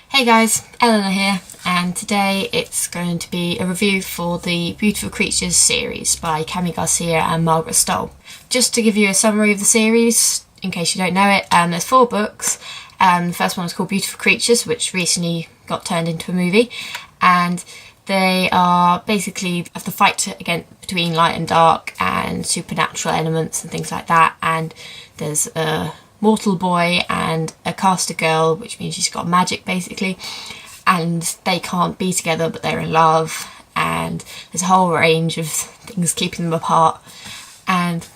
Hey guys, Eleanor here, and today it's going to be a review for the Beautiful Creatures series by Garcia and Margaret Stohl. Just to give you a summary of the series, in case you don't know it, there's 4 books. The first one is called Beautiful Creatures, which recently got turned into a movie, and they are basically of the fight between light and dark and supernatural elements and things like that, and there's a mortal boy and a caster girl, which means she's got magic basically, and they can't be together but they're in love, and there's a whole range of things keeping them apart. And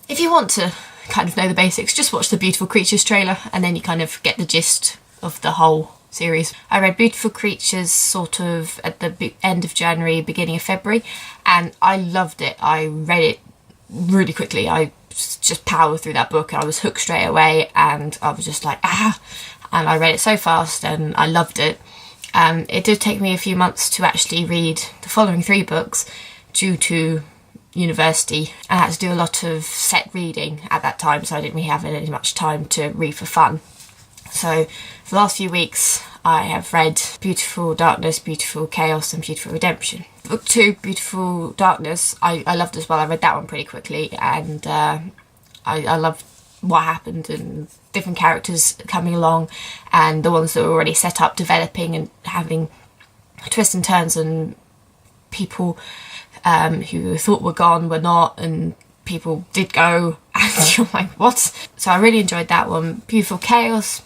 if you want to kind of know the basics, just watch the Beautiful Creatures trailer and then you kind of get the gist of the whole series. I read Beautiful Creatures sort of at the end of January, beginning of February, and I loved it. I read it really quickly. I just powered through that book and I was hooked straight away, and I was just like, and I read it so fast and I loved it. It did take me a few months to actually read the following 3 books due to university. I had to do a lot of set reading at that time, so I didn't really have any much time to read for fun. So for the last few weeks I have read Beautiful Darkness, Beautiful Chaos and Beautiful Redemption. Book 2, Beautiful Darkness, I loved as well. I read that one pretty quickly, and I loved what happened and different characters coming along, and the ones that were already set up developing and having twists and turns, and people who thought were gone were not, and people did go, and you're like, what? So I really enjoyed that one. Beautiful Chaos,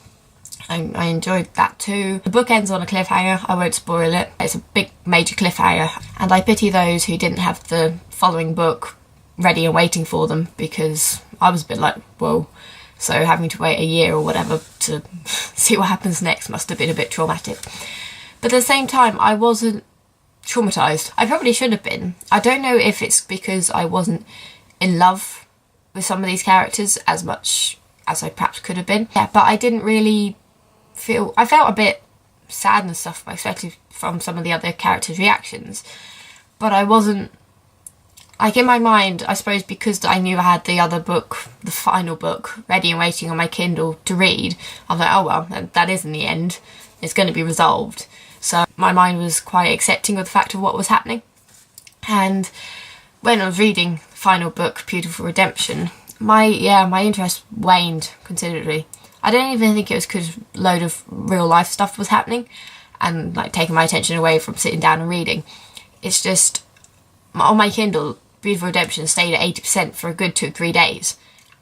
I enjoyed that too. The book ends on a cliffhanger, I won't spoil it. It's a big major cliffhanger, and I pity those who didn't have the following book ready and waiting for them, because I was a bit like, whoa. So having to wait a year or whatever to see what happens next must have been a bit traumatic. But at the same time, I wasn't traumatised. I probably should have been. I don't know if it's because I wasn't in love with some of these characters as much as I perhaps could have been. Yeah, but I didn't really I felt a bit sad and stuff, especially from some of the other characters' reactions. But I wasn't, like, in my mind, I suppose because I knew I had the other book, the final book, ready and waiting on my Kindle to read, I was like, oh well, that is in the end. It's going to be resolved. So my mind was quite accepting of the fact of what was happening. And when I was reading the final book, Beautiful Redemption, my interest waned considerably. I don't even think it was because a load of real life stuff was happening and like taking my attention away from sitting down and reading. It's just, on my Kindle, Beautiful Redemption stayed at 80% for a good 2-3 days,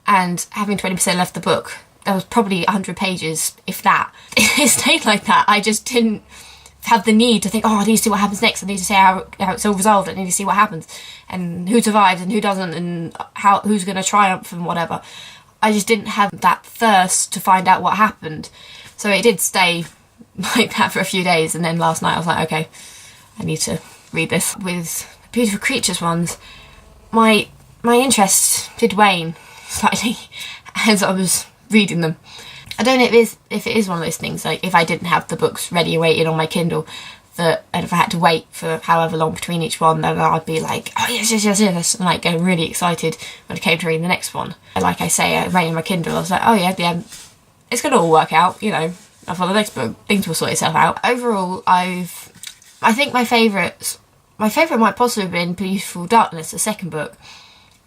and having 20% left the book, that was probably 100 pages, if that. It stayed like that. I just didn't have the need to think, oh, I need to see what happens next, I need to see how it's all resolved, I need to see what happens and who survives and who doesn't, and who's going to triumph and whatever. I just didn't have that thirst to find out what happened. So it did stay like that for a few days, and then last night I was like, okay, I need to read this. With Beautiful Creatures ones, my interest did wane slightly as I was reading them. I don't know if it is one of those things, like if I didn't have the books ready and waiting on my Kindle, and if I had to wait for however long between each one, then I'd be like, oh yes, and like getting really excited when it came to reading the next one. And like I say, I read in my Kindle, I was like, oh yeah, it's going to all work out, you know, for the next book, things will sort itself out. Overall, I think my favourite might possibly have been Beautiful Darkness, the second book,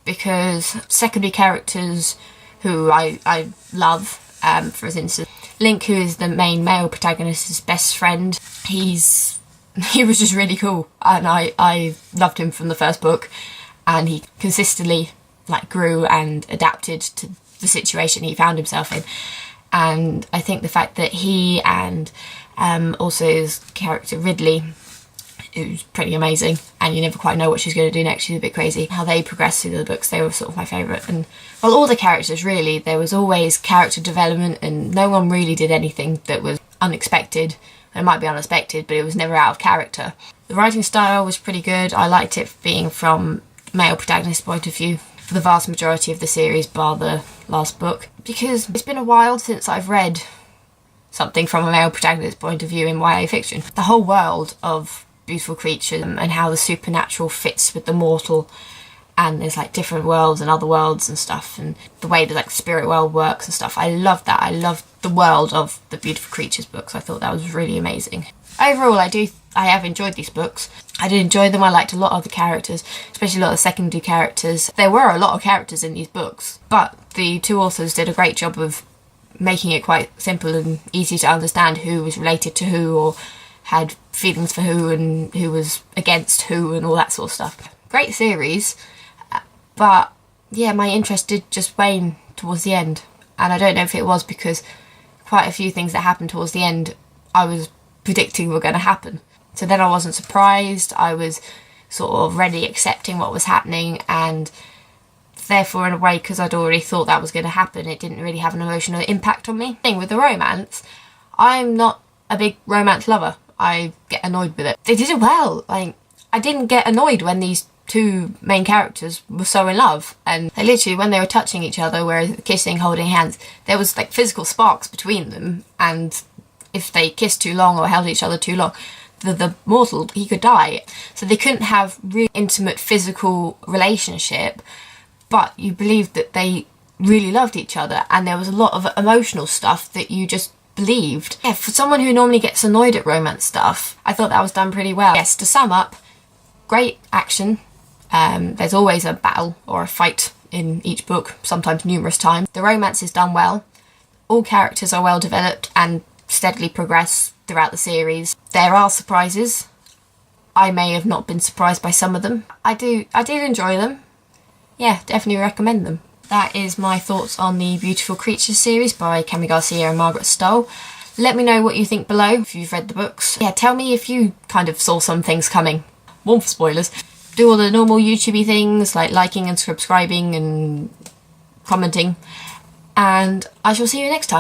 because secondary characters who I love, for instance, Link, who is the main male protagonist's best friend, he was just really cool, and I loved him from the first book, and he consistently like grew and adapted to the situation he found himself in. And I think the fact that he and also his character Ridley, who's pretty amazing, and you never quite know what she's going to do next, she's a bit crazy, how they progressed through the books, they were sort of my favourite. And well, all the characters really, there was always character development, and no one really did anything that was unexpected. It might be unexpected, but it was never out of character. The writing style was pretty good. I liked it being from male protagonist's point of view for the vast majority of the series, bar the last book, because it's been a while since I've read something from a male protagonist's point of view in YA fiction. The whole world of Beautiful Creatures and how the supernatural fits with the mortal and there's like different worlds and other worlds and stuff, and the way the like spirit world works and stuff. I love that. I love the world of the Beautiful Creatures books. I thought that was really amazing. Overall, I have enjoyed these books. I did enjoy them. I liked a lot of the characters, especially a lot of the secondary characters. There were a lot of characters in these books, but the two authors did a great job of making it quite simple and easy to understand who was related to who, or had feelings for who, and who was against who, and all that sort of stuff. Great series, but yeah, my interest did just wane towards the end, and I don't know if it was because quite a few things that happened towards the end I was predicting were going to happen. So then I wasn't surprised, I was sort of ready accepting what was happening, and therefore in a way, because I'd already thought that was going to happen, it didn't really have an emotional impact on me. Thing with the romance, I'm not a big romance lover. I get annoyed with it. They did it well. Like, I didn't get annoyed when these two main characters were so in love, and they literally, when they were touching each other, whereas kissing, holding hands, there was like physical sparks between them, and if they kissed too long or held each other too long, the mortal, he could die. So they couldn't have really intimate physical relationship, but you believed that they really loved each other, and there was a lot of emotional stuff that you just believed. Yeah, for someone who normally gets annoyed at romance stuff, I thought that was done pretty well. Yes, to sum up, great action. There's always a battle or a fight in each book, sometimes numerous times. The romance is done well. All characters are well developed and steadily progress throughout the series. There are surprises. I may have not been surprised by some of them. I did enjoy them. Yeah, definitely recommend them. That is my thoughts on the Beautiful Creatures series by Cami Garcia and Margaret Stohl. Let me know what you think below if you've read the books. Yeah, tell me if you kind of saw some things coming. One for spoilers. Do all the normal YouTubey things like liking and subscribing and commenting. And I shall see you next time.